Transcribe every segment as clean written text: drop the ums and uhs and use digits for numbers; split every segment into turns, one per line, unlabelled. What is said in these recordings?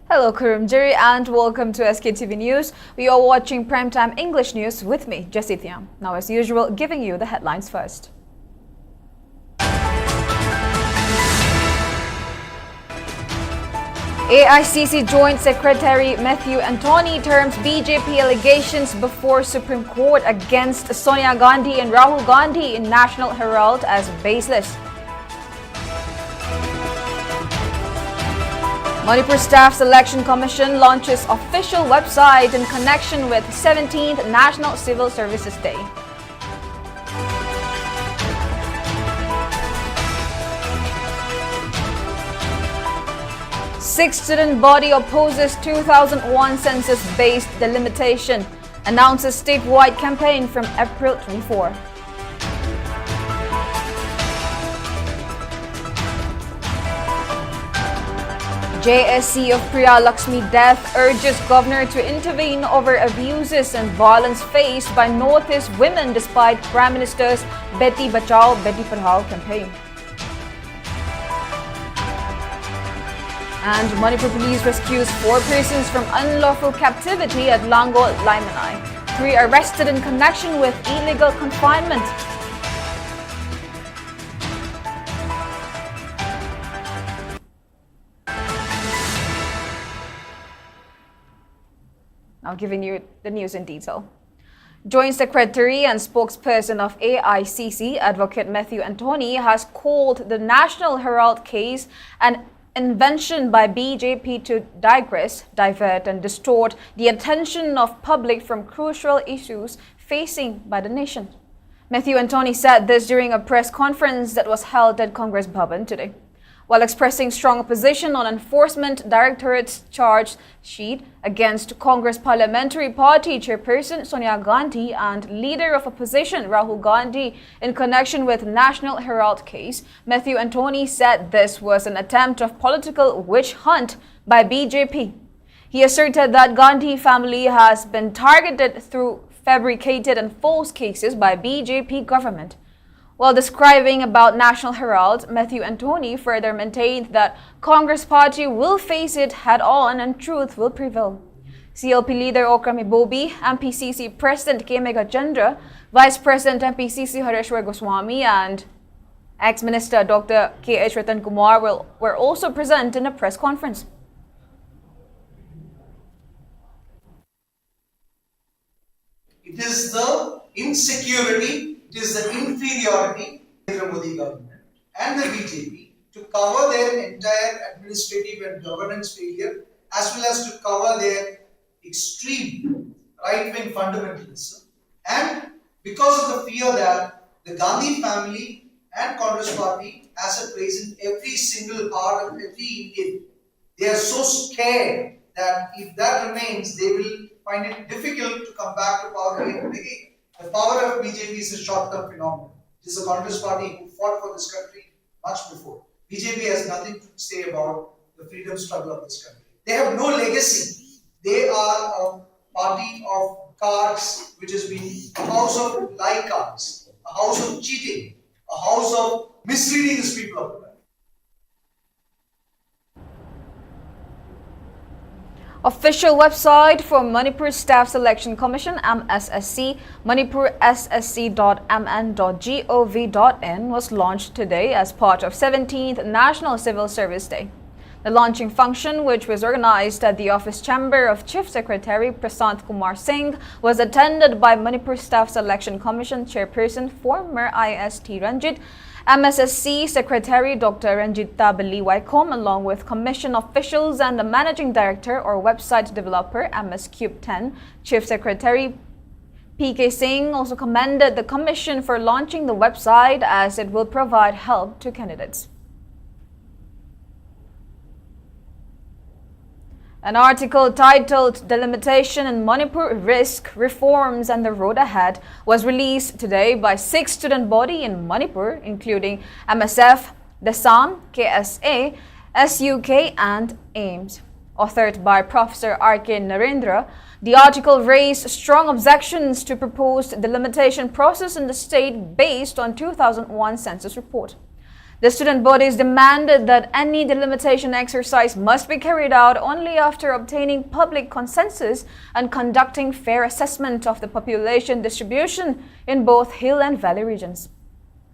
Hello, Kurumjiri, and welcome to SKTV News. We are watching Primetime English News with me, Jessie. Now, as usual, giving you the headlines first. AICC Joint Secretary Matthew Antony terms BJP allegations before Supreme Court against Sonia Gandhi and Rahul Gandhi in National Herald as baseless. Manipur Staff Selection Commission launches official website in connection with 17th National Civil Services Day. Sixth student body opposes 2001 census-based delimitation, announces statewide campaign from April 24. JESSY of Priya Lakshmi death urges governor to intervene over abuses and violence faced by Northeast women despite Prime Minister's Beti Bachao, Beti Padhao campaign. And Manipur police rescues 4 persons from unlawful captivity at Lango, Laimanai. 3 arrested in connection with illegal confinement. Now giving you the news in detail. Joint Secretary and spokesperson of AICC, Advocate Matthew Antony, has called the National Herald case an invention by BJP to digress, divert and distort the attention of public from crucial issues facing by the nation. Matthew Antony said this during a press conference that was held at Congress Bhavan today. While expressing strong opposition on Enforcement Directorate's charge sheet against Congress Parliamentary Party Chairperson Sonia Gandhi and Leader of Opposition Rahul Gandhi in connection with National Herald case, Matthew Antony said this was an attempt of political witch hunt by BJP. He asserted that Gandhi family has been targeted through fabricated and false cases by BJP government. While describing about National Herald, Matthew Antony further maintained that Congress Party will face it head-on and truth will prevail. CLP leader Okrami Bobi, MPCC President K. Megachandra, Vice President MPCC Hareshwar Goswami and ex-Minister Dr. K.H. Ratan Kumar were also present in a press conference.
It is the insecurity, it is the inferiority of the Modi government and the BJP to cover their entire administrative and governance failure as well as to cover their extreme right-wing fundamentalism, and because of the fear that the Gandhi family and Congress Party has a place in every single heart of every Indian. They are so scared that if that remains, they will find it difficult to come back to power again and again. The power of BJP is a short-term phenomenon. It is the Congress Party who fought for this country much before. BJP has nothing to say about the freedom struggle of this country. They have no legacy. They are a party of cards which has been a house of lie cards, a house of cheating, a house of misleading the people of the country.
Official website for Manipur Staff Selection Commission MSSC, manipurssc.mn.gov.in was launched today as part of 17th National Civil Service Day. The launching function, which was organized at the office chamber of Chief Secretary Prasant Kumar Singh, was attended by Manipur Staff Selection Commission Chairperson former IST Ranjit, MSSC Secretary Dr. Ranjita Baliwaikom, along with Commission officials and the Managing Director or Website Developer MS Cube 10. Chief Secretary PK Singh also commended the Commission for launching the website as it will provide help to candidates. An article titled Delimitation in Manipur Risk, Reforms and the Road Ahead was released today by 6 student body in Manipur, including MSF, DESAM, KSA, SUK and AIMS. Authored by Professor R.K. Narendra, the article raised strong objections to proposed delimitation process in the state based on 2001 census report. The student bodies demanded that any delimitation exercise must be carried out only after obtaining public consensus and conducting fair assessment of the population distribution in both hill and valley regions.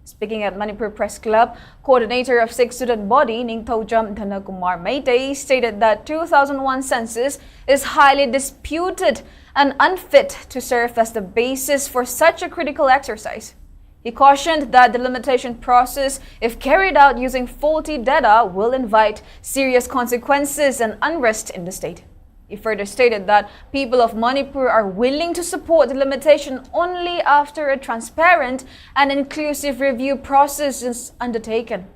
Speaking at Manipur Press Club, coordinator of 6th student body, Ningthojam Dhanakumar Meitei, stated that 2001 census is highly disputed and unfit to serve as the basis for such a critical exercise. He cautioned that the delimitation process, if carried out using faulty data, will invite serious consequences and unrest in the state. He further stated that people of Manipur are willing to support the delimitation only after a transparent and inclusive review process is undertaken.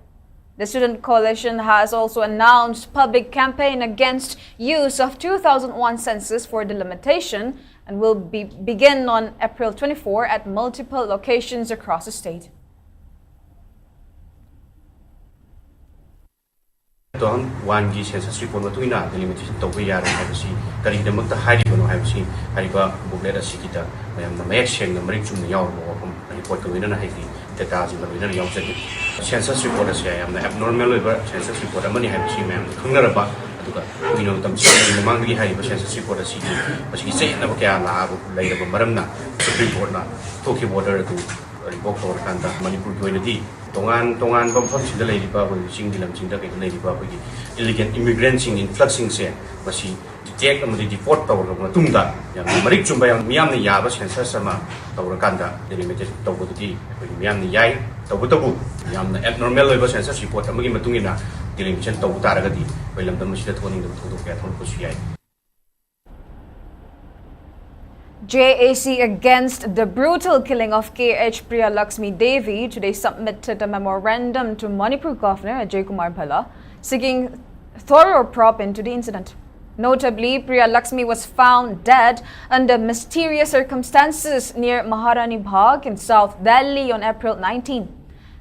The Student Coalition has also announced public campaign against use of 2001 census for delimitation and will begin on April 24 at multiple locations across the state.
2001 ꯒꯤ census report ꯃꯇꯨꯡ ꯏꯟꯅ delimitation ꯇꯧꯕ ꯌꯥꯔꯦ ꯍꯥꯏꯕꯁꯤ ꯀꯔꯤꯒꯤꯗꯃꯛꯇ ꯍꯥꯏꯔꯤꯕꯅꯣ ꯍꯥꯏꯕꯁꯤ ꯍꯥꯏꯔꯤꯕ booklet ꯑꯁꯤꯒꯤꯗ ꯃꯌꯥꯝꯅ ꯃꯌꯦꯛ ꯁꯦꯡꯅ ꯃꯔꯤꯛ ꯆꯨꯝꯅ ꯌꯥꯎꯔꯕ ꯋꯥꯐꯝ ꯔꯤꯄꯣꯔꯠꯀ ꯂꯣꯏꯅꯅ ꯍꯥꯏꯗꯤ ꯗꯦꯇꯥꯁꯤꯡꯒ ꯂꯣꯏꯅꯅ ꯌꯥꯎꯖꯔꯤ ꯁꯦꯟꯁꯁ ꯔꯤꯄꯣꯔꯠ ꯑꯁꯤ ꯌꯥꯝꯅ ꯑꯦꯕꯅꯣꯔꯃꯦꯜ ꯑꯣꯏꯕ ꯁꯦꯟꯁꯁ ꯔꯤꯄꯣꯔꯠ ꯑꯃꯅꯤ ꯍꯥꯏꯕꯁꯤ ꯃꯌꯥꯝꯅ ꯈꯪꯅꯔꯕ ꯑꯗꯨꯒ ꯀꯨꯏꯅ ꯃꯇꯝ ꯆꯪꯕꯒꯤ ꯃꯃꯥꯡꯗꯒꯤ ꯍꯥꯏꯔꯤꯕ ꯁꯦꯟꯁꯁ ꯔꯤꯄꯣꯔꯠ ꯑꯁꯤꯒꯤ ꯃꯁꯤꯒꯤ ꯆꯌꯦꯠꯅꯕ ꯀꯌꯥ ꯂꯩꯔꯕ ꯃꯔꯝꯅ ꯁꯨꯄ꯭ꯔꯤꯝ ꯀꯣꯔꯠꯅ ꯊꯣꯛꯈꯤꯕ ꯑꯣꯔꯗꯔ ꯑꯗꯨ ꯔꯤꯚꯣꯛ ꯇꯧꯔꯀꯥꯟꯗ ꯃꯅꯤꯄꯨꯔꯒꯤ ꯑꯣꯏꯅꯗꯤ ꯇꯣꯉꯥꯟꯕ ꯃꯐꯝꯁꯤꯡꯗ ꯂꯩꯔꯤꯕ ꯑꯩꯈꯣꯏꯒꯤ ꯆꯤꯡꯒꯤ ꯂꯝꯁꯤꯡꯗ ꯀꯩꯗ ꯂꯩꯔꯤꯕ ꯑꯩꯈꯣꯏꯒꯤ ꯏꯂꯤꯒꯦꯟ ꯏꯃꯤꯒ꯭ꯔꯦꯟꯠꯁꯤꯡ ꯏꯟꯐ꯭ꯂꯛꯁꯤꯡꯁꯦ ꯃꯁꯤ ꯗꯤꯇꯦꯛ ꯑꯃꯗꯤ ꯗꯤꯄꯣꯔꯠ ꯇꯧꯔꯕ ꯃꯇꯨꯡꯗ ꯌꯥꯝꯅ ꯃꯔꯤꯛ ꯆꯨꯝꯕ ꯃꯤꯌꯥꯝꯅ ꯌꯥꯕ ꯁꯦꯟꯁꯁ ꯑꯃ ꯇꯧꯔꯀꯥꯟꯗ ꯗꯤꯂꯤꯃꯤꯇꯦꯁꯟ ꯇꯧꯕꯗꯨꯗꯤ ꯑꯩꯈꯣꯏꯒꯤ ꯃꯤꯌꯥꯝꯅ ꯌꯥꯏ ꯇꯧꯕꯇꯕꯨ ꯌꯥꯝꯅ ꯑꯦꯕꯅꯣꯔꯃꯦꯜ ꯑꯣꯏꯕ ꯁꯦꯟꯁꯁ ꯔꯤꯄꯣꯔꯠ ꯑꯃꯒꯤ ꯃꯇꯨꯡ ꯏꯟꯅ ꯗꯤꯂꯤꯃꯤꯇꯦꯁꯟ ꯇꯧꯕ ꯇꯥꯔꯒꯗꯤ ꯑꯩꯈꯣꯏ ꯂꯝꯗꯝ ꯑꯁꯤꯗ ꯊꯣꯛꯅꯤꯡꯗꯕ ꯊꯧꯗꯣꯛ ꯀꯌꯥ ꯊꯣꯛꯂꯛꯄꯁꯨ ꯌꯥꯏ.
JESSY against the brutal killing of KH Priya Lakshmi Devi today submitted a memorandum to Manipur Governor Ajay Kumar Bhalla seeking thorough probe into the incident. Notably, Priya Lakshmi was found dead under mysterious circumstances near Maharani Bagh in South Delhi on April 19.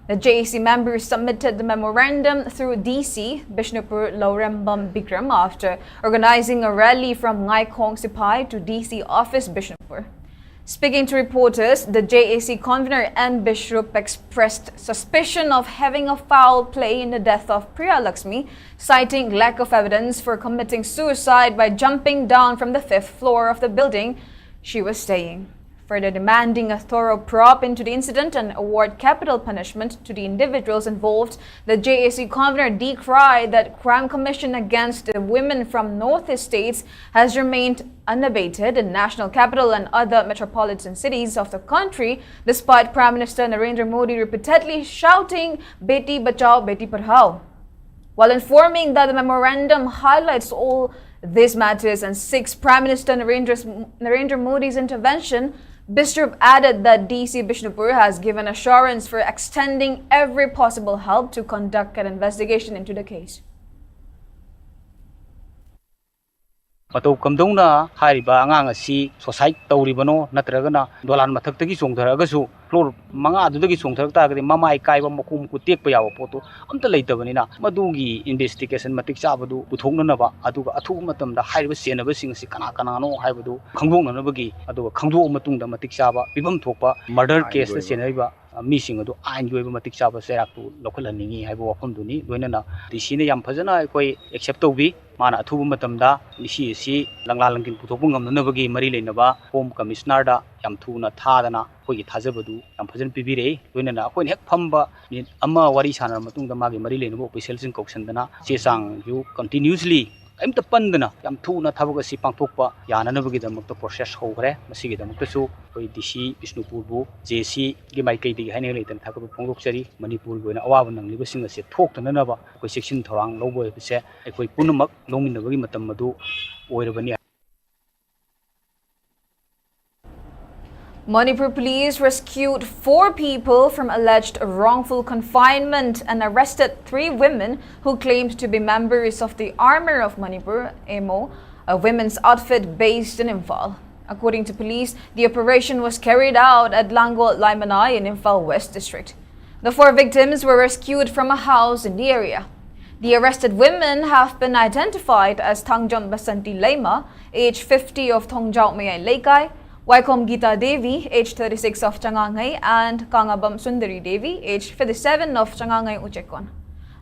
The JESSY members submitted the memorandum through DC, Bishnupur Lorembam Bikram, after organizing a rally from Ngaikong Sipai to DC office Bishnupur. Speaking to reporters, the JESSY convener N. Bishrup expressed suspicion of having a foul play in the death of Priya Lakshmi, citing lack of evidence for committing suicide by jumping down from the 5th floor of the building she was staying. Further demanding a thorough probe into the incident and award capital punishment to the individuals involved, the JESSY convener decried that crime commission against the women from northeast states has remained unabated in national capital and other metropolitan cities of the country, despite Prime Minister Narendra Modi repeatedly shouting "Beti Bachao, Beti Padhao." While informing that the memorandum highlights all these matters and seeks Prime Minister Narendra Modi's intervention, Bishrup added that DC Bishnupur has given assurance for extending every possible help to conduct an investigation into the case.
Matau kamdongna hariba angang asi society tawribano natragana dolan mathaktagi chongtharagasu floor manga adudagi chongtharakta mamai kaiba makum ku tekpa yawa poto amta leitabanina madugi investigation matik chabadu puthongnaba aduga athu matamda hariba senaba singsi kana kana no haibadu khangdongnabagi aduga khangdo matungda matik chaba bibam thokpa murder case na senaiba मीसिंग अदु आइन गोइबा मतिक चाबा सेराकु लखलहनिंगी हाइबो वफमदुनी लोइनना दिसिने याम फजना कोइ accept तौबी माना अथुबु मतमदा दिसी लंगला लंगिन पुथोपु ngamnabagi mari leinaba home commissioner दा याम थुना थादना कोइ थाजबदु याम फजन पिबिरे लोइनना कोइ हेक फम्बा अमा वारी सानर मतुंगदा मागे मरी लेनबो ऑफिशियल सिंग कौसनदना चेसांग यु कंटिन्यूअसली अमत पंदना याम थुना थाबग सि पांथोकपा याननबगी दमक प्रोसेस होग्रे मसिगी दमकसु कोइ डीसी बिष्णुपुरबु जेसी गे माइकै दि हाइने लेतन थाकब फोंगोकचरी मणिपुर गोइना अवाब नंगलिब सिंग असे थोक्तननबा कोइ सेक्शन थोरांग लौबो बसे कोइ पुनमक लोमिनबगी मतम मदु ओइरबनी.
Manipur police rescued 4 people from alleged wrongful confinement and arrested 3 women who claimed to be members of the Army of Manipur, AMO, a women's outfit based in Imphal. According to police, the operation was carried out at Langol Laimanai in Imphal West District. The 4 victims were rescued from a house in the area. The arrested women have been identified as Thangjam Basanti Leima, age 50 of Thongjao Mayai Leikai, Waikom Gita Devi, aged 36 of Changangay, and Kangabam Sundari Devi, aged 57 of Changangay, Uchekon.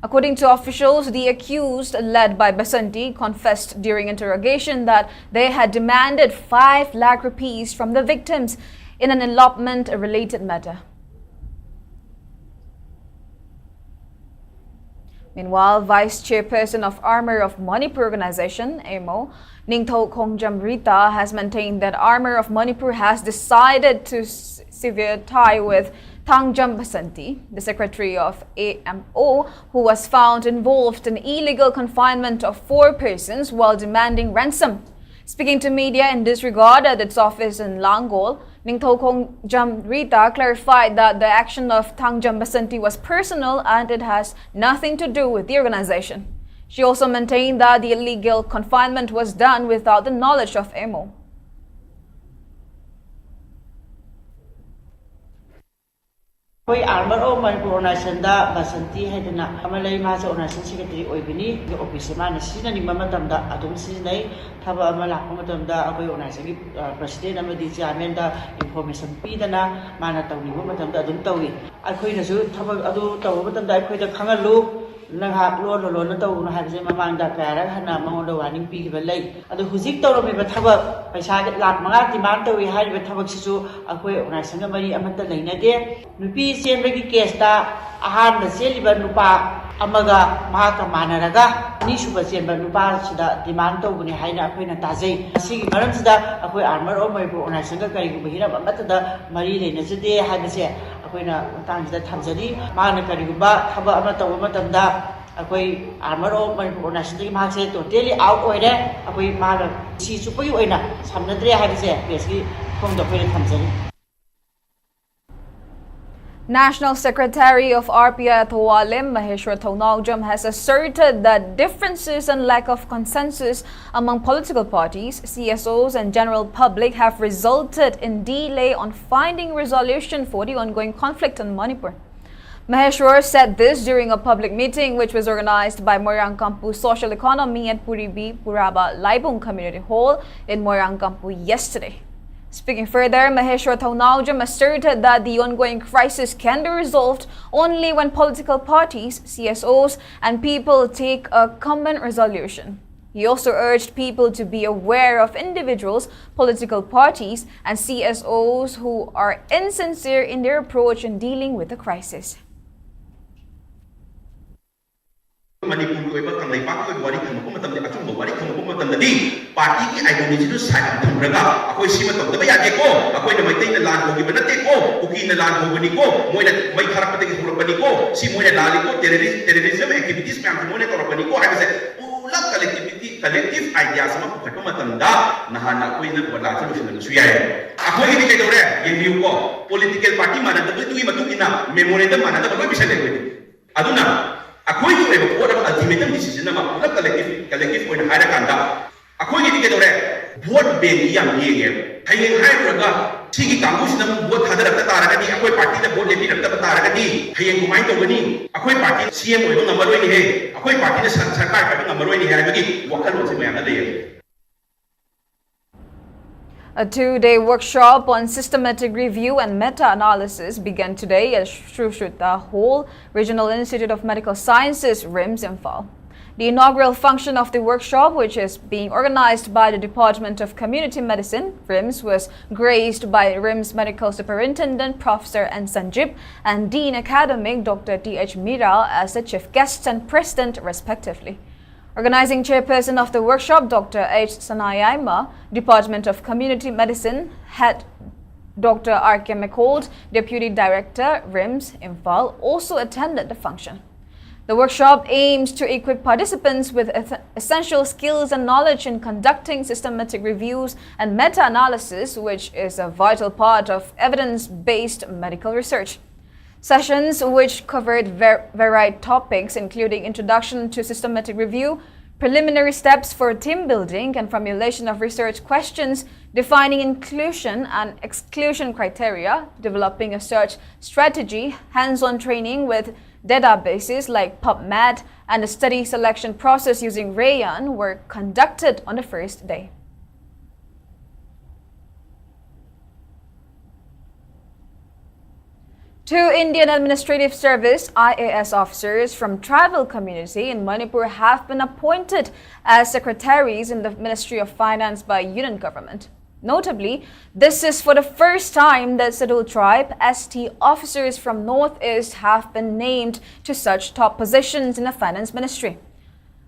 According to officials, the accused, led by Basanti, confessed during interrogation that they had demanded 5 lakh rupees from the victims in an elopement-related matter. Meanwhile, Vice Chairperson of Armor of Manipur Organization, AMO, Ningtho Khongjam Rita, has maintained that Armor of Manipur has decided to sever tie with Thangjam Basanti, the secretary of AMO, who was found involved in illegal confinement of 4 persons while demanding ransom. Speaking to media in this regard at its office in Langol, Ningtho Khongjam Rita clarified that the action of Thangjam Basanti was personal and it has nothing to do with the organization. She also maintained that the illegal confinement was done without the knowledge of AMO.
We armor of Manipur organization da Basanti Hedana Amalay Maza organization secretary Oibini, the office man is season in Mamadamda, Adum Sinay, Tava Malakomatamda, Agoy organizing president Amadi Amenda, information Pidana, Manatami, Matamda, Aduntawi. I quit a zoo, Tava Adu, Tawamatam, I quit a Kangalu. Nangha Lord Lona to have the Mamanda Para, Hana Mondo, and Pig Lake. And the Huzik told me, but Tava, Pashad, Latma, Dimanta, we had with Tavaxisu, Aquay, and I sang a Marie Amata Lena there. Nupi, Sembeki Kesta, Ahan, the Seliba Nupa, Amaga, Mahaka Manaraga, Nishuba Semba Nupa, Sida, Dimanto, when I had Queen Taze. Singing Maramsda, Aquay armor of my and I sang a Karikuhira, Matada, Marie Nezade, had the say. Times that Tanzani, Manakariba, Haba Amata Matamda, Aquay Armor, my national marks it to daily out or there, Away Mara, see Superuena, some Nadria had said, basically from the Queen Tanzani.
National Secretary of RPI Thawalim, Maheshwar Thaunawjam, has asserted that differences and lack of consensus among political parties, CSOs and general public have resulted in delay on finding resolution for the ongoing conflict in Manipur. Maheshwar said this during a public meeting which was organized by Moirang Kampu Social Economy at Puribi Puraba Laibung Community Hall in Moirang Kampu yesterday. Speaking further, Maheshwar Thaunawjam asserted that the ongoing crisis can be resolved only when political parties, CSOs, and people take a common resolution. He also urged people to be aware of individuals, political parties, and CSOs who are insincere in their approach in dealing with the crisis.
Manipur ko iba tang laipak ko wari kham ko matam de achung wari kham ko matam di party ki ideology to side thamraga akoi sima tom da ya ke ko akoi na mai na lan ko gi banate ko uki na lan ko bani ko moi na mai kharak pate ki hura bani ko si moi na lali ko terrorism activities me am moi na tor bani ko ha se ula collective ideas ma ko matam da nahana koi na wala solution na suya akoi ni ke dore ye view ko political party mana da tu matu ina memorandum mana da ko bisa de aduna Akoi tu eba board of ultimate decision nama pula collective point hara kanda. Akoi ni dikete board bank yang ye. Hayeng hai raga sigi kampus nama board hadar rakta tara kadi akoi party na board lepi rakta tara kadi hayeng kumai to gani. Akoi party CM eba ngamaroi ni he. Akoi party na sarkar kadi ngamaroi ni he. Bagi wakal wajib mayang ada.
A 2-day workshop on systematic review and meta-analysis began today at Shrushruta Hall, Regional Institute of Medical Sciences, RIMS, Imphal. The inaugural function of the workshop, which is being organized by the Department of Community Medicine, RIMS, was graced by RIMS Medical Superintendent Professor N. Sanjib and Dean Academic Dr. T.H. Miral as the chief guests and president, respectively. Organizing chairperson of the workshop, Dr. H. Sanayaima, Department of Community Medicine, Head Dr. R.K. McCold, Deputy Director, RIMS, Imphal, also attended the function. The workshop aims to equip participants with essential skills and knowledge in conducting systematic reviews and meta-analysis, which is a vital part of evidence-based medical research. Sessions which covered varied topics including introduction to systematic review, preliminary steps for team building and formulation of research questions, defining inclusion and exclusion criteria, developing a search strategy, hands-on training with databases like PubMed, and a study selection process using Rayon were conducted on the first day. Two Indian Administrative Service IAS officers from tribal community in Manipur have been appointed as secretaries in the Ministry of Finance by Union government. Notably, this is for the first time that scheduled tribe ST officers from Northeast have been named to such top positions in the Finance Ministry.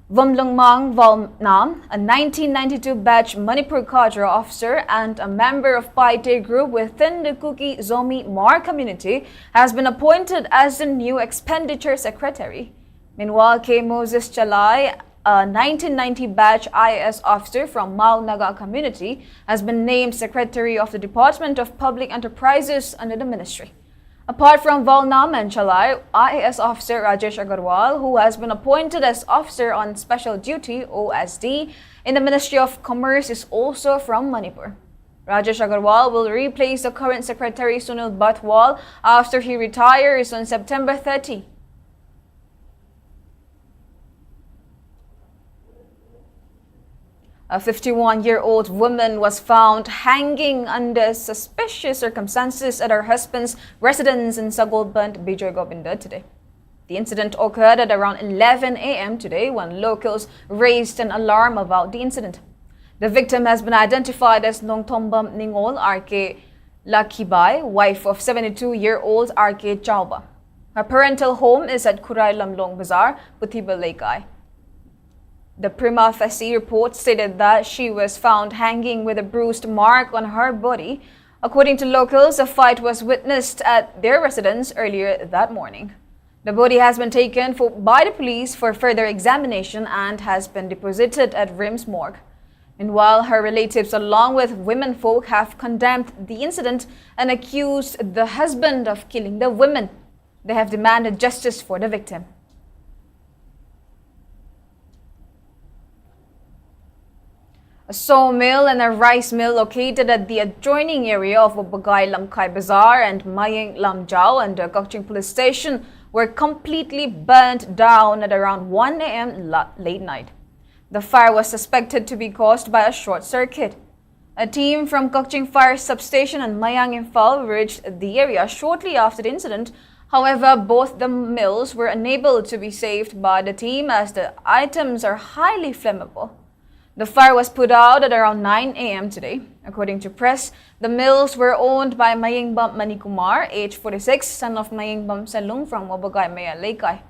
Vamlungmang Valnam, a 1992 batch Manipur cadre officer and a member of Paite group within the Kuki Zomi Mar community, has been appointed as the new expenditure secretary. Meanwhile, K. Moses Chalai, a 1990 batch IAS officer from Mau Naga community, has been named secretary of the Department of Public Enterprises under the ministry. Apart from Valnam and Chalai, IAS officer Rajesh Agarwal, who has been appointed as officer on special duty OSD in the Ministry of Commerce, is also from Manipur. Rajesh Agarwal will replace the current secretary Sunil Batwal after he retires on September 30. A 51-year-old woman was found hanging under suspicious circumstances at her husband's residence in Sagolband, Bijoy Govinda today. The incident occurred at around 11 a.m. today when locals raised an alarm about the incident. The victim has been identified as Nongtombam Ningol R.K. Lakibai, wife of 72-year-old R.K. Chauba. Her parental home is at Kurai Lamlong Bazaar, Puthiba Laikai. The prima facie report stated that she was found hanging with a bruised mark on her body. According to locals, a fight was witnessed at their residence earlier that morning. The body has been taken by the police for further examination and has been deposited at RIMS morgue. Meanwhile, her relatives along with womenfolk have condemned the incident and accused the husband of killing the women. They have demanded justice for the victim. A sawmill and a rice mill located at the adjoining area of Bagay Lamkai Bazaar and Maying Lamjao and the Kokching Police Station were completely burnt down at around 1 a.m. late night. The fire was suspected to be caused by a short circuit. A team from Kokching Fire Substation and Mayang Imphal reached the area shortly after the incident. However, both the mills were unable to be saved by the team as the items are highly flammable. The fire was put out at around 9 a.m. today. According to press, the mills were owned by Mayingbam Manikumar, age 46, son of Mayingbam Salung from Wabagay Maya Laikai.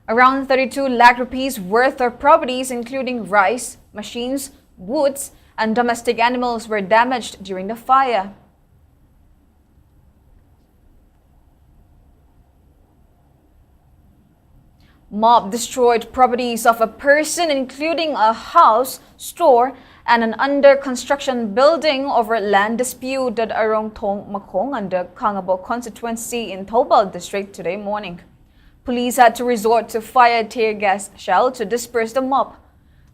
Around 32 lakh rupees worth of properties, including rice, machines, woods, and domestic animals, were damaged during the fire. Mob destroyed properties of a person, including a house, store, and an under-construction building over land dispute at Arong Thong Makong under Kangabo constituency in Thobal district today morning. Police had to resort to fire tear gas shell to disperse the mob.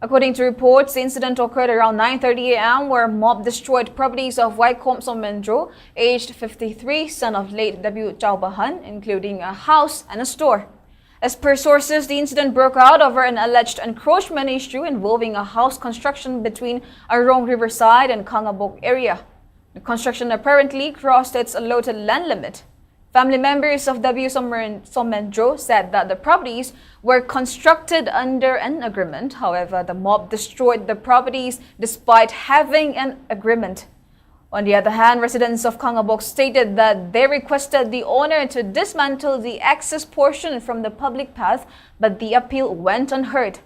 According to reports, the incident occurred around 9:30 a.m. where mob destroyed properties of Waikom Somendro, aged 53, son of late W. Chaubahan, including a house and a store. As per sources, the incident broke out over an alleged encroachment issue involving a house construction between Arong Riverside and Kangabok area. The construction apparently crossed its allotted land limit. Family members of W. Somendro said that the properties were constructed under an agreement. However, the mob destroyed the properties despite having an agreement. On the other hand, residents of Kangabok stated that they requested the owner to dismantle the access portion from the public path, but the appeal went unheard.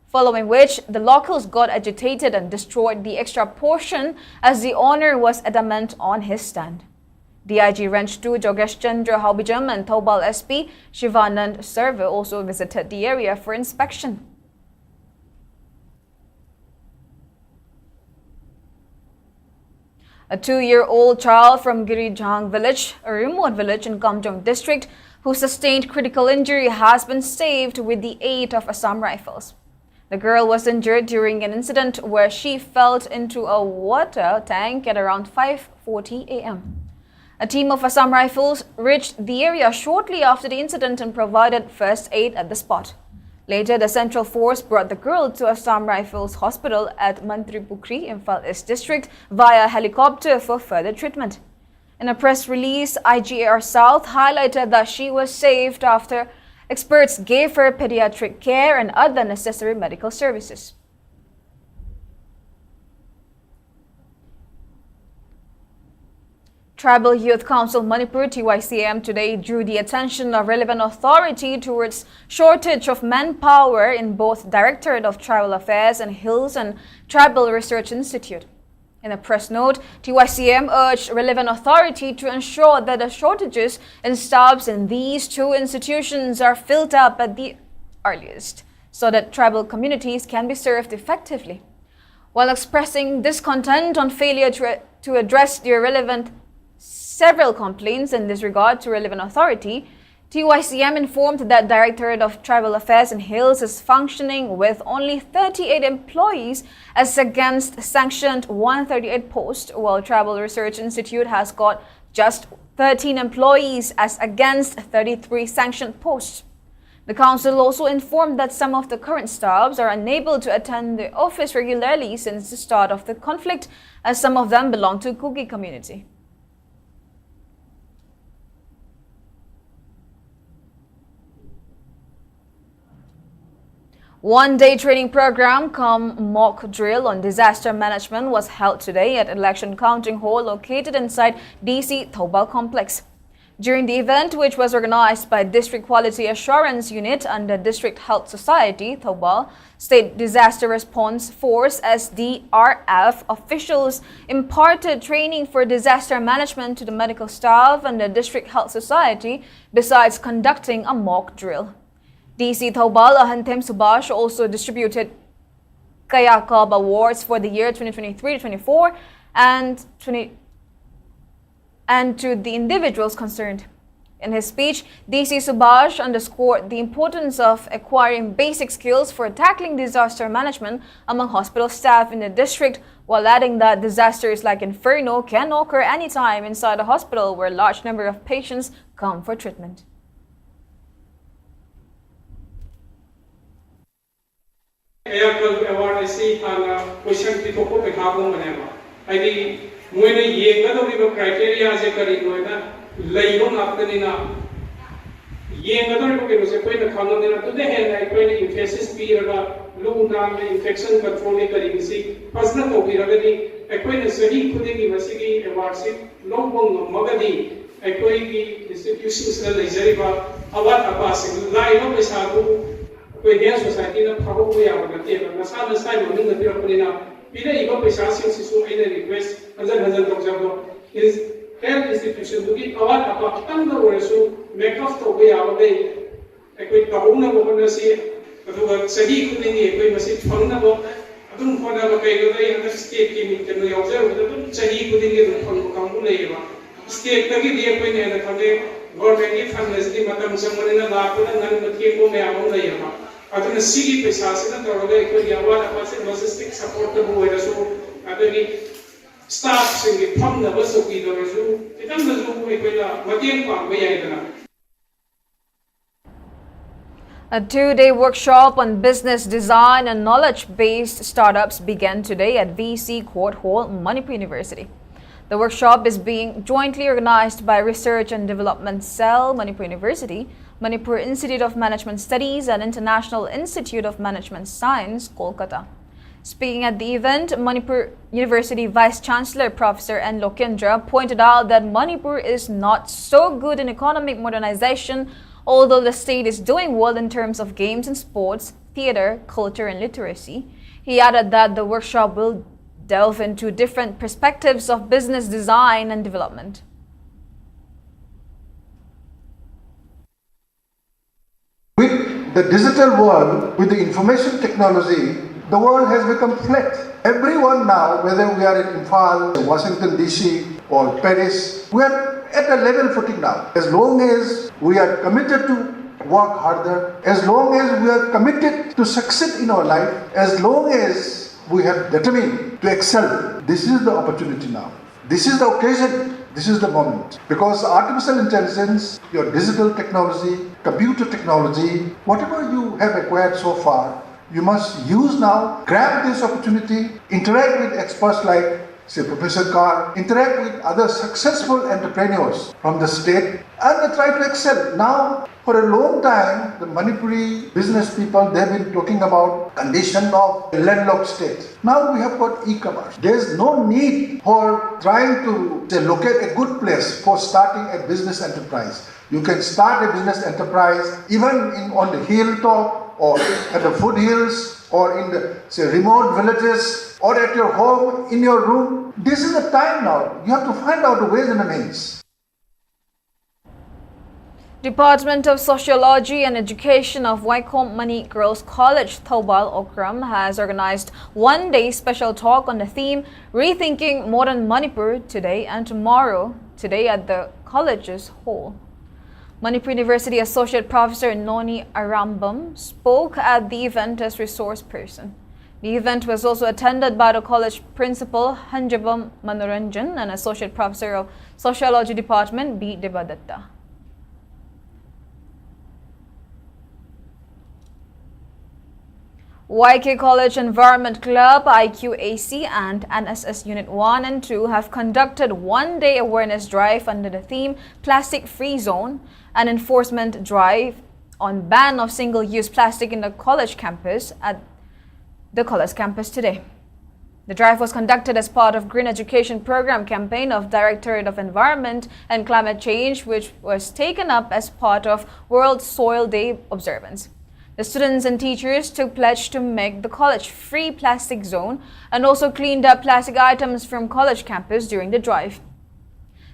Following which, the locals got agitated and destroyed the extra portion as the owner was adamant on his stand. DIG Ranch 2 Jogesh Chandra Haubijam and Thobal SP Shivanand Serve also visited the area for inspection. A 2-year-old child from Girijang village, a remote village in Kamjong district, who sustained critical injury has been saved with the aid of Assam Rifles. The girl was injured during an incident where she fell into a water tank at around 5:40 a.m. A team of Assam Rifles reached the area shortly after the incident and provided first aid at the spot. Later, the Central Force brought the girl to Assam Rifles Hospital at Manipuri, Imphal East District via helicopter for further treatment. In a press release, IGAR South highlighted that she was saved after experts gave her pediatric care and other necessary medical services. Tribal Youth Council Manipur TYCM today drew the attention of relevant authority towards shortage of manpower in both Directorate of Tribal Affairs and Hills and Tribal Research Institute. In a press note, TYCM urged relevant authority to ensure that the shortages in staffs in these two institutions are filled up at the earliest, so that tribal communities can be served effectively. While expressing discontent on failure to address the relevant several complaints in this regard to relevant authority, TYCM informed that Directorate of Tribal Affairs and Hills is functioning with only 38 employees as against sanctioned 138 posts, while Tribal Research Institute has got just 13 employees as against 33 sanctioned posts. The council also informed that some of the current staffs are unable to attend the office regularly since the start of the conflict, as some of them belong to Kuki community. One-day training program cum mock drill on disaster management was held today at Election Counting Hall located inside DC Thobal Complex. During the event, which was organized by District Quality Assurance Unit under District Health Society, Thobal, State Disaster Response Force SDRF officials imparted training for disaster management to the medical staff and the District Health Society, besides conducting a mock drill. DC Thobal Ahantem Subash also distributed Kayakab Awards for the year 2023-24 and to the individuals concerned. In his speech, DC Subash underscored the importance of acquiring basic skills for tackling disaster management among hospital staff in the district, while adding that disasters like Inferno can occur anytime inside a hospital where a large number of patients come for treatment.
Kayakal award asi hana question ti thoko pe khabo manema aidi moina yenga do criteria je kari moina leibo ngaptani na yenga do ke se koina khano dena to de hen koina emphasis pi raga lu nam infection control kari bisi pasna to pi raga di koina sahi khudegi masigi award se longbong magadi koi institutions la leijariba award apasing laibo pe sagu Korean society na probably we are going to take a side of the Filipina. Peter, you go to Sassi, in a request, as a result is health institution to give a lot about Tanda or so, make off the way our day. A quick Kahuna Bohonasi, but who Sadi could in a message from the book. I don't want to have a pay and the state came in can we observe that Sadi could in it from Kamuleva. State Tagi and the Kade, government funds the Matam someone in a lap and then the Kiko may have on Atau sigi pesasi na kalau dia ikut awal apa sih logistik support tu boleh rasu atau ni staff sendiri pam na basu kita rasu kita mesti boleh ikut matiang pam bayar itu na.
A two-day workshop on business design and knowledge-based startups began today at VC Court Hall, Manipur University. The workshop is being jointly organized by Research and Development Cell, Manipur University, Manipur Institute of Management Studies and International Institute of Management Science, Kolkata. Speaking at the event, Manipur University Vice Chancellor Professor N. Lokendra pointed out that Manipur is not so good in economic modernization, although the state is doing well in terms of games and sports, theater, culture and literacy. He added that the workshop will delve into different perspectives of business design and development.
With the digital world, with the information technology, the world has become flat. Everyone now, whether we are in Imphal, Washington DC or Paris, we are at a level footing now. As long as we are committed to work harder, as long as we are committed to succeed in our life, as long as we have determined to excel, this is the opportunity now. This is the occasion. This is the moment. Because artificial intelligence, your digital technology, computer technology, whatever you have acquired so far, you must use now, grab this opportunity, interact with experts like say Professor Kar, interact with other successful entrepreneurs from the state and they try to excel. Now, for a long time, the Manipuri business people, they've been talking about condition of a landlocked state. Now we have got e-commerce. There's no need for trying to say, locate a good place for starting a business enterprise. You can start a business enterprise even on the hilltop or at the foothills or in the say remote villages or at your home, in your room. This is the time now. You have to find out the ways and the means.
Department of Sociology and Education of Wycombe Mani Girls College, Thobal Okram, has organized one-day special talk on the theme Rethinking Modern Manipur today and tomorrow, today at the college's hall. Manipur University Associate Professor Noni Arambam spoke at the event as resource person. The event was also attended by the college principal Hanjabam Manoranjan and Associate Professor of Sociology Department B. Devadatta. YK College Environment Club, IQAC and NSS Unit 1 and 2 have conducted one-day awareness drive under the theme Plastic Free Zone, an enforcement drive on ban of single-use plastic in the college campus at the college campus today. The drive was conducted as part of Green Education Program campaign of Directorate of Environment and Climate Change, which was taken up as part of World Soil Day observance. The students and teachers took pledge to make the college free plastic zone and also cleaned up plastic items from college campus during the drive.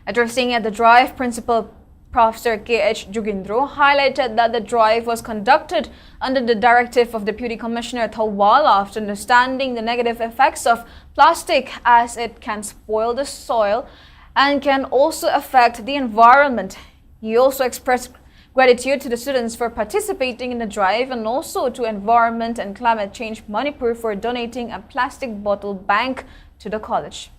Addressing at the drive, Principal Professor K.H. Jugindro highlighted that the drive was conducted under the directive of Deputy Commissioner Thawal after understanding the negative effects of plastic as it can spoil the soil and can also affect the environment. He also expressed gratitude to the students for participating in the drive and also to Environment and Climate Change Manipur for donating a plastic bottle bank to the college.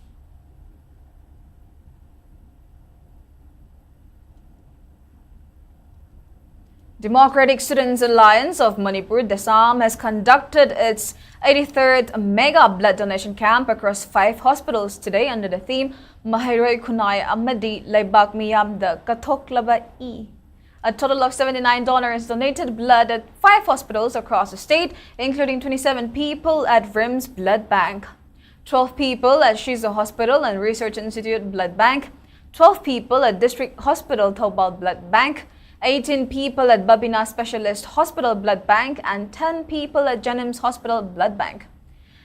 Democratic Students Alliance of Manipur, DESAM, has conducted its 83rd mega blood donation camp across 5 hospitals today under the theme Mahiroi Kunai Amadi Laibak Miyam da Katoklaba E. A total of 79 donors donated blood at 5 hospitals across the state, including 27 people at RIMS Blood Bank, 12 people at Shizu Hospital and Research Institute Blood Bank, 12 people at District Hospital Thobal Blood Bank, 18 people at Babina Specialist Hospital Blood Bank, and 10 people at Jenims Hospital Blood Bank.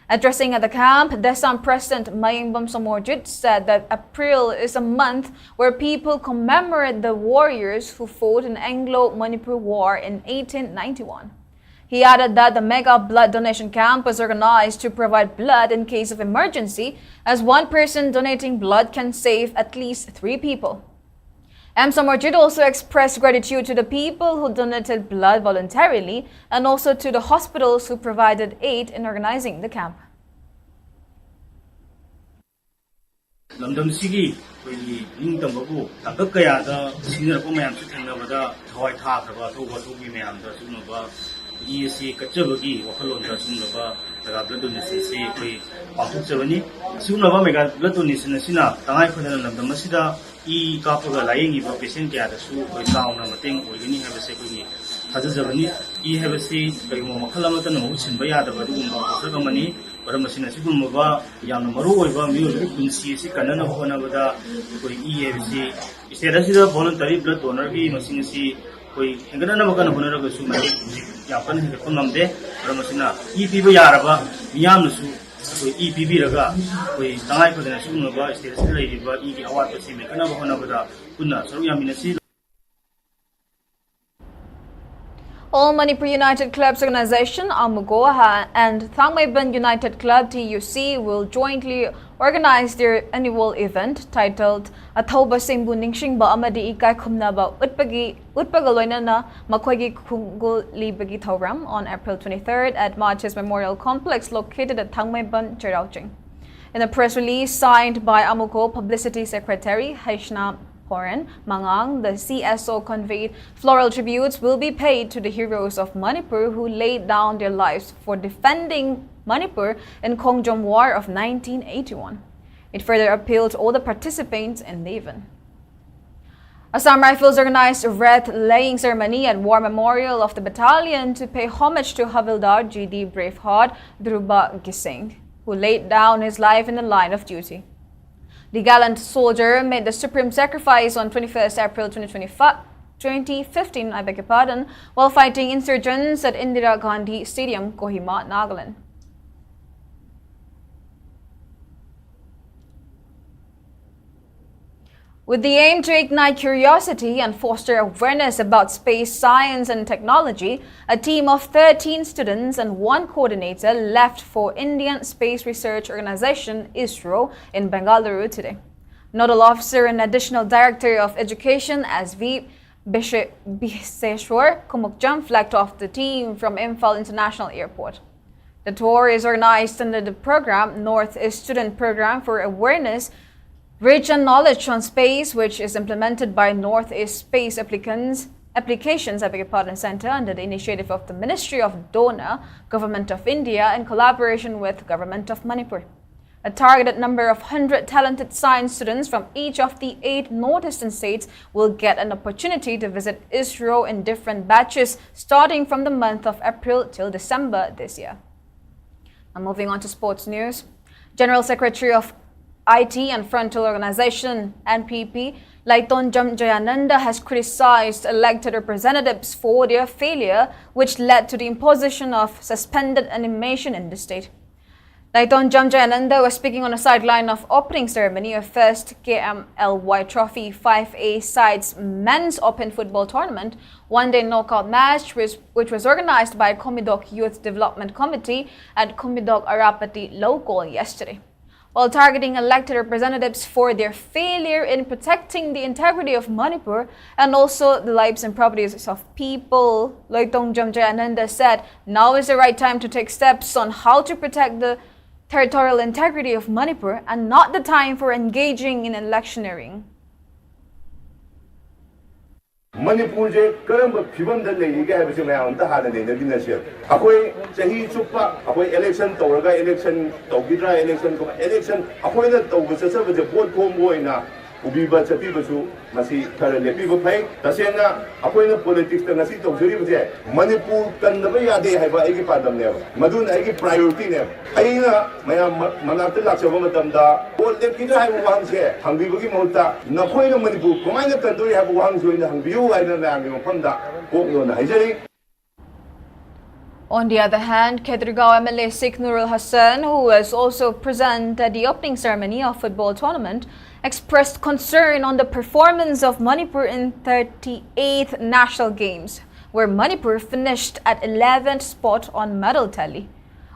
Addressing at the camp, DESAM President Mayingbam Somorjit said that April is a month where people commemorate the warriors who fought in Anglo-Manipur War in 1891. He added that the mega blood donation camp was organized to provide blood in case of emergency, as one person donating blood can save at least 3 people. Somorjit also expressed gratitude to the people who donated blood voluntarily and also to the hospitals who provided aid in organizing the camp.
ESC Kachabagi, Wakalonda Sunava, the blood donation, we Pakuchavani, Sunava Mega blood donation, Sina, Tanai of the Masida, E. Kapaga lying if a patient get a soup by town and a thing, we didn't have a second. Hazazavani, E. have a seat, Makalamatan, Ocean Bayada, Badum, money, but a machine Sigumova, Yamaru, music, in CSC, Kanana, Honavada, EFC. Is there a voluntary blood donor, machine? We can never honorable Suma Yapan Honamde, Ramasina, EPB Yaraba, Yamusu, EPB Raga, we die for the Sunova, state related by E. Award, Kanava Honavada, Kuna, so Yaminasi.
All Manipur United Clubs Organization, Amugoha, and Thangmaiban United Club, TUC, will jointly organize their annual event titled Athoba Simbu Ningsingba Amadi Ikai Khumnaba Utpagaloinana Makoigi Kungul Libagi Thoram on April 23rd at Marches Memorial Complex located at Thangmaiban, Cherauching. In a press release signed by Amugo Publicity Secretary Haishna Koren Mangang, the CSO conveyed floral tributes will be paid to the heroes of Manipur who laid down their lives for defending Manipur in Kongjom War of 1981. It further appealed to all the participants in the event. Assam Rifles organized a wreath-laying ceremony at War Memorial of the battalion to pay homage to Havildar GD Braveheart Dhruba Gising, who laid down his life in the line of duty. The gallant soldier made the supreme sacrifice on 21st April 2015, while fighting insurgents at Indira Gandhi Stadium, Kohima, Nagaland. With the aim to ignite curiosity and foster awareness about space science and technology, a team of 13 students and one coordinator left for Indian Space Research Organization (ISRO) in Bengaluru today. Nodal Officer and Additional Director of Education SV Biseshwar Kumukjam flagged off the team from Imphal International Airport. The tour is organized under the program North-East Student Program for Awareness, Reach and Knowledge on Space, which is implemented by North-East Space Applications Center under the initiative of the Ministry of Donor, Government of India, in collaboration with Government of Manipur. A targeted number of 100 talented science students from each of the 8 northeastern states will get an opportunity to visit ISRO in different batches starting from the month of April till December this year. Now moving on to sports news. General Secretary of IT and Frontal Organization (NPP) Laiton Jayananda has criticized elected representatives for their failure, which led to the imposition of suspended animation in the state. Laiton Jayananda was speaking on a sideline of opening ceremony of first KMLY Trophy 5A sides men's open football tournament one-day knockout match, which was organized by Komidok Youth Development Committee at Komidok Arapati Local yesterday. While targeting elected representatives for their failure in protecting the integrity of Manipur and also the lives and properties of people, Loitong Jayananda said, now is the right time to take steps on how to protect the territorial integrity of Manipur and not the time for engaging in electioneering.
Manipur je karamba phibamda leige habise mayam ta hana ne naginase akoi chahi chuppa akoi election tawraga election tawgidra election ko election akoi na tawbasa sabaje vote komboina ubiba chapibasu masi thara lepiba phai tasena akoi na politics ta ngasi tawjari bje Manipur kandaba yade haiba egi padam ne madun egi priority ne aina mayam manakta laksaba matamda vote lepkida haiba wangse hangbibagi mohta nakhoi na Manipur komaina kandori haiba wangse na hangbiu
On the other hand, Kedragaon MLA Sheikh Nurul Hassan, who was also present at the opening ceremony of football tournament, expressed concern on the performance of Manipur in 38th National Games, where Manipur finished at 11th spot on medal tally.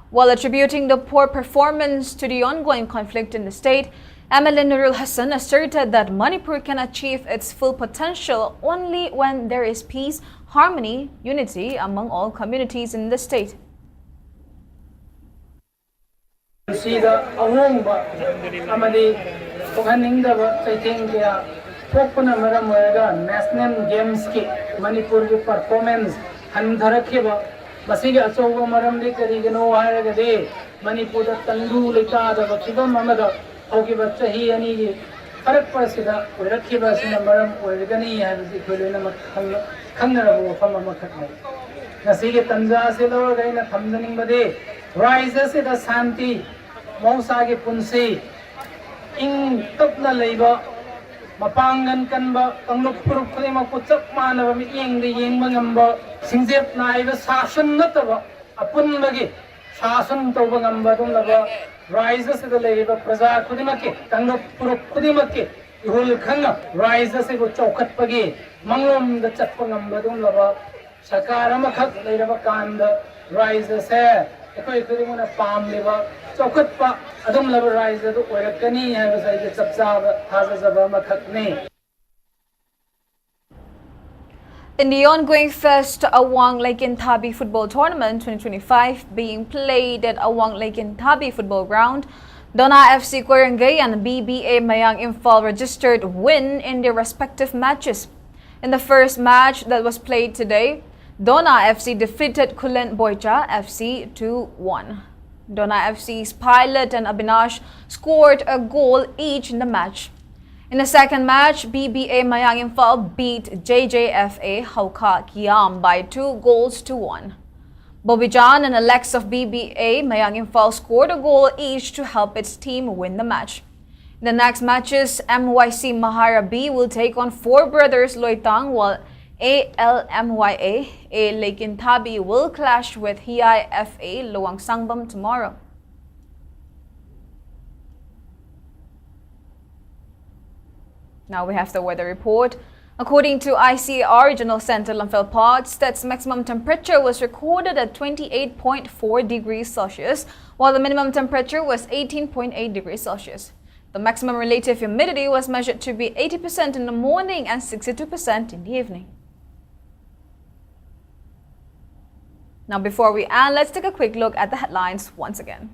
While attributing the poor performance to the ongoing conflict in the state, MLA Nurul Hassan asserted that Manipur can achieve its full potential only when there is peace, harmony, unity among all communities in the state.
National Games ki Manipur ki performance handharakhiba masiga achoba maramli karigano haragade Manipur da tandu leka da bakibam amada hogiba chahi ani gi farak pasida oirakhiba sina maram oirgani habisi khulena khangnarabu famama khatnai nasiga tanja se lor gaina thamjaning bade rise se da shanti mausa gi punsi ing topna leiba mapangan kanba kangluk puruk khudima kuchak manaba mi yengde yengba ngamba singjep naiba shasan nataba apun bagi shasan tawba ngamba dum laba rise se da leiba praja khudima ke kangluk puruk khudima ke ihul khanga rise se go chaukat pagi manglom da chakpa ngamba dum laba sakarama khak leiraba kanda rise se ekoi khudimuna pam leba chokatpa adum laba rise do oirakani haiba sai ke chapchaba thajaba makhakne.
In the ongoing first Awang Lake Intabi Football Tournament 2025 being played at Awang Lake Intabi Football Ground, Dona FC Koirangay and BBA Mayang Imphal registered win in their respective matches. In the first match that was played today, Dona FC defeated Kulen Boycha FC 2-1. Dona FC's Pilot and Abinash scored a goal each in the match. In the second match, BBA Mayang Imphal beat JJFA Hauka Kiam by 2-1. Bobijan and Alex of BBA Mayang Imphal scored a goal each to help its team win the match. In the next matches, MYC Mahara B will take on Four Brothers Loitang, while ALMYA A Lekintabi will clash with HIFA Luang Sangbam tomorrow. Now we have the weather report. According to ICAR Regional Center Lamphel Stet's maximum temperature was recorded at 28.4 degrees Celsius, while the minimum temperature was 18.8 degrees Celsius. The maximum relative humidity was measured to be 80% in the morning and 62% in the evening. Now before we end, let's take a quick look at the headlines once again.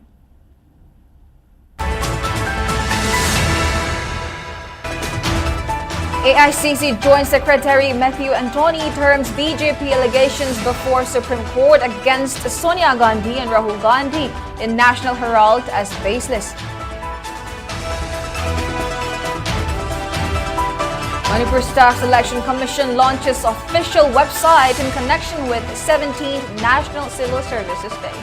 AICC Joint Secretary Matthew Antony terms BJP allegations before Supreme Court against Sonia Gandhi and Rahul Gandhi in National Herald as baseless. Manipur Staff Selection Commission launches official website in connection with 17th National Civil Services Day.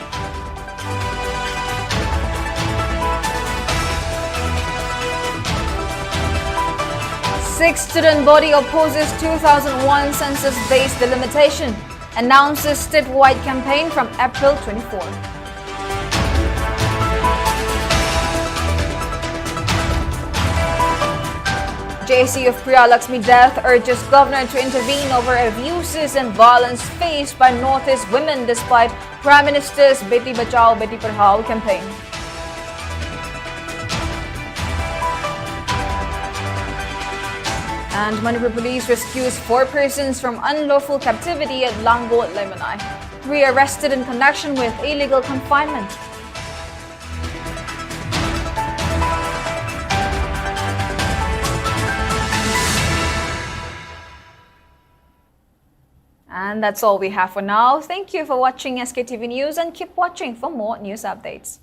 Sixth student body opposes 2001 census-based delimitation, announces statewide campaign from April 24. JESSY of Priya Lakshmi death urges governor to intervene over abuses and violence faced by Northeast women despite Prime Minister's Beti Bachao Beti Padhao campaign. And Manipur police rescues 4 persons from unlawful captivity at Langot, Lemanai. 3 arrested in connection with illegal confinement. And that's all we have for now. Thank you for watching SKTV News and keep watching for more news updates.